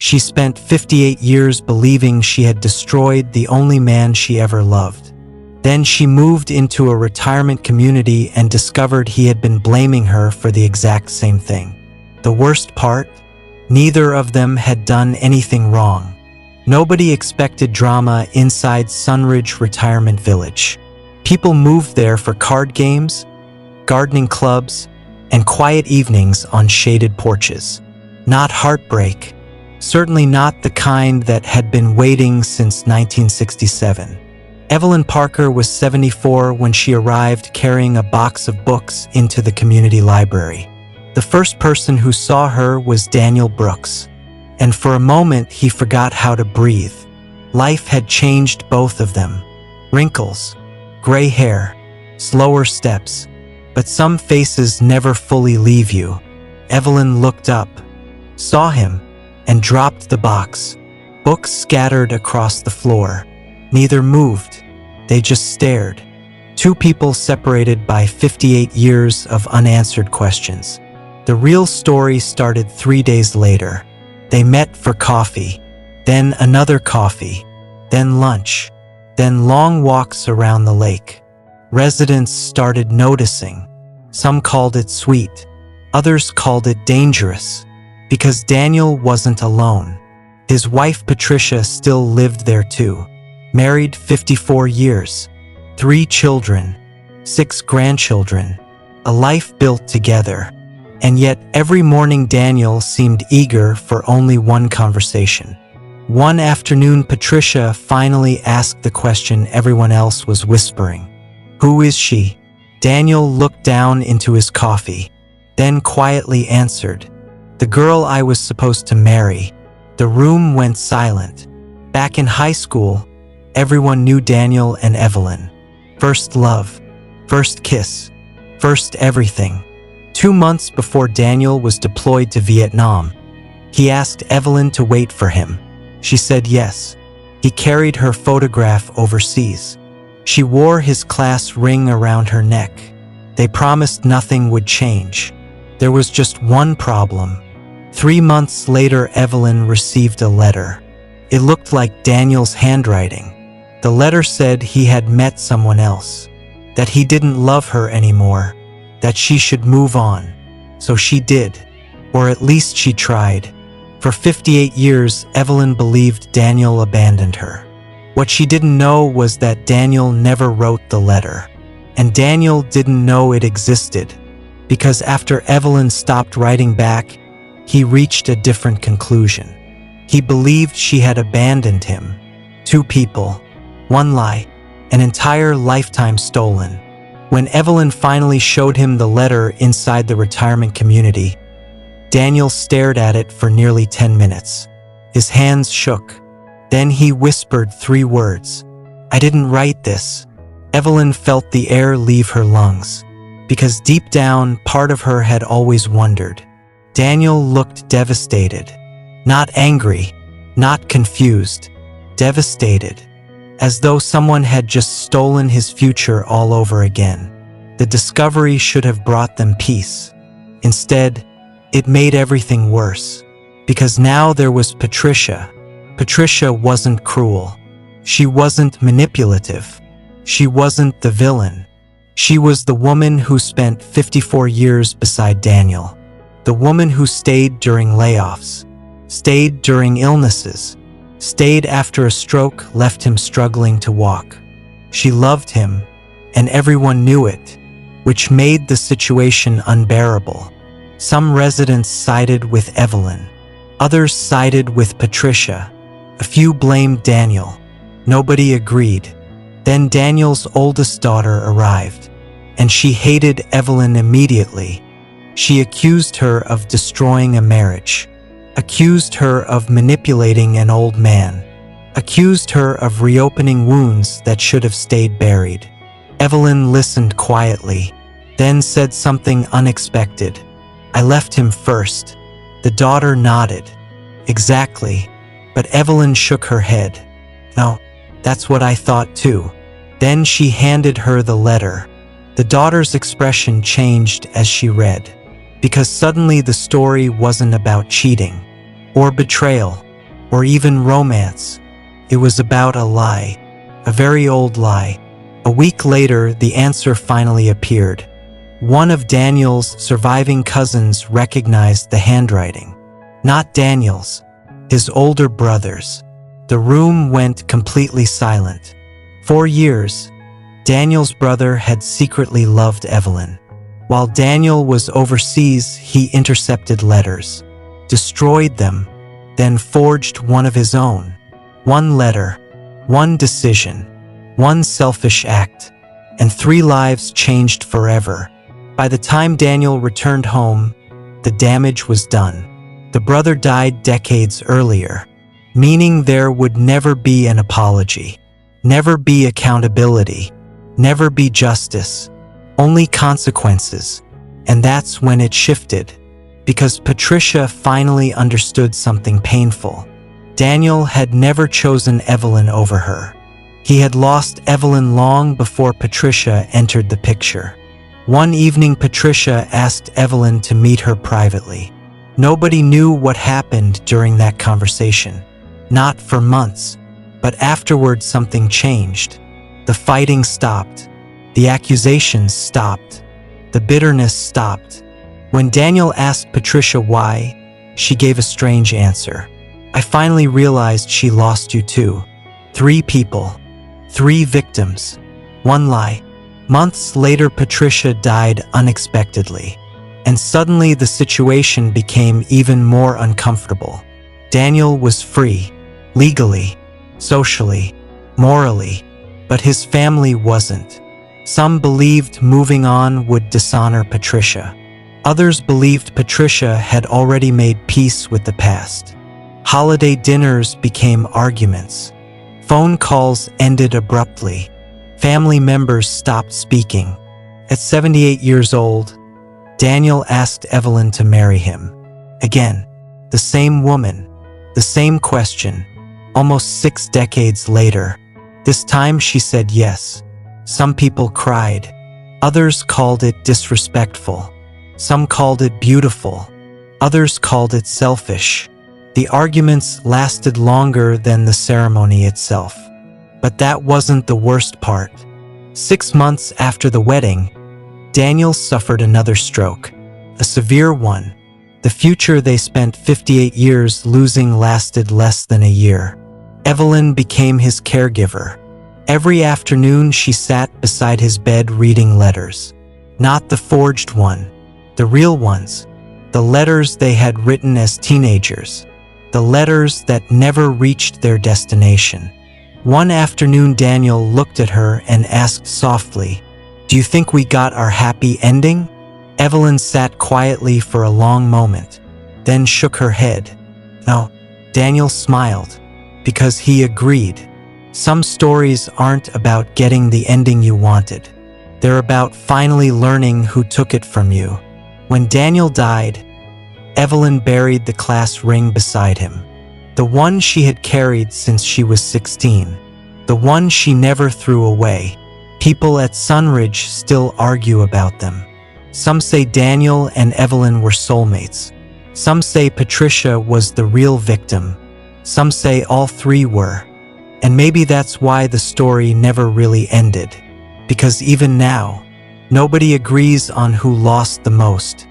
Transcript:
She spent 58 years believing she had destroyed the only man she ever loved. Then she moved into a retirement community and discovered he had been blaming her for the exact same thing. The worst part? Neither of them had done anything wrong. Nobody expected drama inside Sunridge Retirement Village. People moved there for card games, gardening clubs, and quiet evenings on shaded porches. Not heartbreak. Certainly not the kind that had been waiting since 1967. Evelyn Parker was 74 when she arrived carrying a box of books into the community library. The first person who saw her was Daniel Brooks, and for a moment he forgot how to breathe. Life had changed both of them. Wrinkles, gray hair, slower steps, but some faces never fully leave you. Evelyn looked up, saw him, and dropped the box. Books scattered across the floor. Neither moved. They just stared. Two people separated by 58 years of unanswered questions. The real story started 3 days later. They met for coffee, then another coffee, then lunch, then long walks around the lake. Residents started noticing. Some called it sweet. Others called it dangerous. Because Daniel wasn't alone. His wife Patricia still lived there too. Married 54 years. 3 children. 6 grandchildren. A life built together. And yet every morning Daniel seemed eager for only one conversation. One afternoon Patricia finally asked the question everyone else was whispering. Who is she? Daniel looked down into his coffee, then quietly answered, the girl I was supposed to marry. The room went silent. Back in high school, everyone knew Daniel and Evelyn. First love, first kiss, first everything. 2 months before Daniel was deployed to Vietnam, he asked Evelyn to wait for him. She said yes. He carried her photograph overseas. She wore his class ring around her neck. They promised nothing would change. There was just one problem. 3 months later, Evelyn received a letter. It looked like Daniel's handwriting. The letter said he had met someone else, that he didn't love her anymore, that she should move on. So she did, or at least she tried. For 58 years, Evelyn believed Daniel abandoned her. What she didn't know was that Daniel never wrote the letter, and Daniel didn't know it existed, because after Evelyn stopped writing back, he reached a different conclusion. He believed she had abandoned him. 2 people, 1 lie, an entire lifetime stolen. When Evelyn finally showed him the letter inside the retirement community, Daniel stared at it for nearly 10 minutes. His hands shook. Then he whispered 3 words. I didn't write this. Evelyn felt the air leave her lungs, because deep down, part of her had always wondered. Daniel looked devastated. Not angry, not confused, devastated. As though someone had just stolen his future all over again. The discovery should have brought them peace. Instead, it made everything worse. Because now there was Patricia. Patricia wasn't cruel. She wasn't manipulative. She wasn't the villain. She was the woman who spent 54 years beside Daniel. The woman who stayed during layoffs, stayed during illnesses, stayed after a stroke left him struggling to walk. She loved him, and everyone knew it, which made the situation unbearable. Some residents sided with Evelyn. Others sided with Patricia. A few blamed Daniel. Nobody agreed. Then Daniel's oldest daughter arrived, and she hated Evelyn immediately. She accused her of destroying a marriage, accused her of manipulating an old man, accused her of reopening wounds that should have stayed buried. Evelyn listened quietly, then said something unexpected. I left him first. The daughter nodded. Exactly. But Evelyn shook her head. No, that's what I thought too. Then she handed her the letter. The daughter's expression changed as she read, because suddenly the story wasn't about cheating or betrayal. or even romance. It was about a lie, a very old lie. A week later, the answer finally appeared. One of Daniel's surviving cousins recognized the handwriting. Not Daniel's, his older brother's. The room went completely silent. For years, Daniel's brother had secretly loved Evelyn. While Daniel was overseas, he intercepted letters, destroyed them, then forged one of his own. One letter, one decision, one selfish act, and 3 lives changed forever. By the time Daniel returned home, the damage was done. The brother died decades earlier, meaning there would never be an apology, never be accountability, never be justice, only consequences. And that's when it shifted, because Patricia finally understood something painful. Daniel had never chosen Evelyn over her. He had lost Evelyn long before Patricia entered the picture. One evening, Patricia asked Evelyn to meet her privately. Nobody knew what happened during that conversation. Not for months, but afterward something changed. The fighting stopped. The accusations stopped. The bitterness stopped. When Daniel asked Patricia why, she gave a strange answer. I finally realized she lost you too. 3 people. 3 victims. 1 lie. Months later, Patricia died unexpectedly. And suddenly the situation became even more uncomfortable. Daniel was free. Legally, socially, morally, but his family wasn't. Some believed moving on would dishonor Patricia. Others believed Patricia had already made peace with the past. Holiday dinners became arguments. Phone calls ended abruptly. Family members stopped speaking. At 78 years old, Daniel asked Evelyn to marry him. Again, the same woman, the same question. Almost 6 decades later, this time she said yes. Some people cried. Others called it disrespectful. Some called it beautiful. Others called it selfish. The arguments lasted longer than the ceremony itself. But that wasn't the worst part. 6 months after the wedding, Daniel suffered another stroke, a severe one. The future they spent 58 years losing lasted less than a year. Evelyn became his caregiver. Every afternoon she sat beside his bed reading letters. Not the forged one, the real ones. The letters they had written as teenagers. The letters that never reached their destination. One afternoon, Daniel looked at her and asked softly, "Do you think we got our happy ending?" Evelyn sat quietly for a long moment, then shook her head. No. Daniel smiled, because he agreed. Some stories aren't about getting the ending you wanted. They're about finally learning who took it from you. When Daniel died, Evelyn buried the class ring beside him. The one she had carried since she was 16. The one she never threw away. People at Sunridge still argue about them. Some say Daniel and Evelyn were soulmates. Some say Patricia was the real victim. Some say all 3 were. And maybe that's why the story never really ended. Because even now, nobody agrees on who lost the most.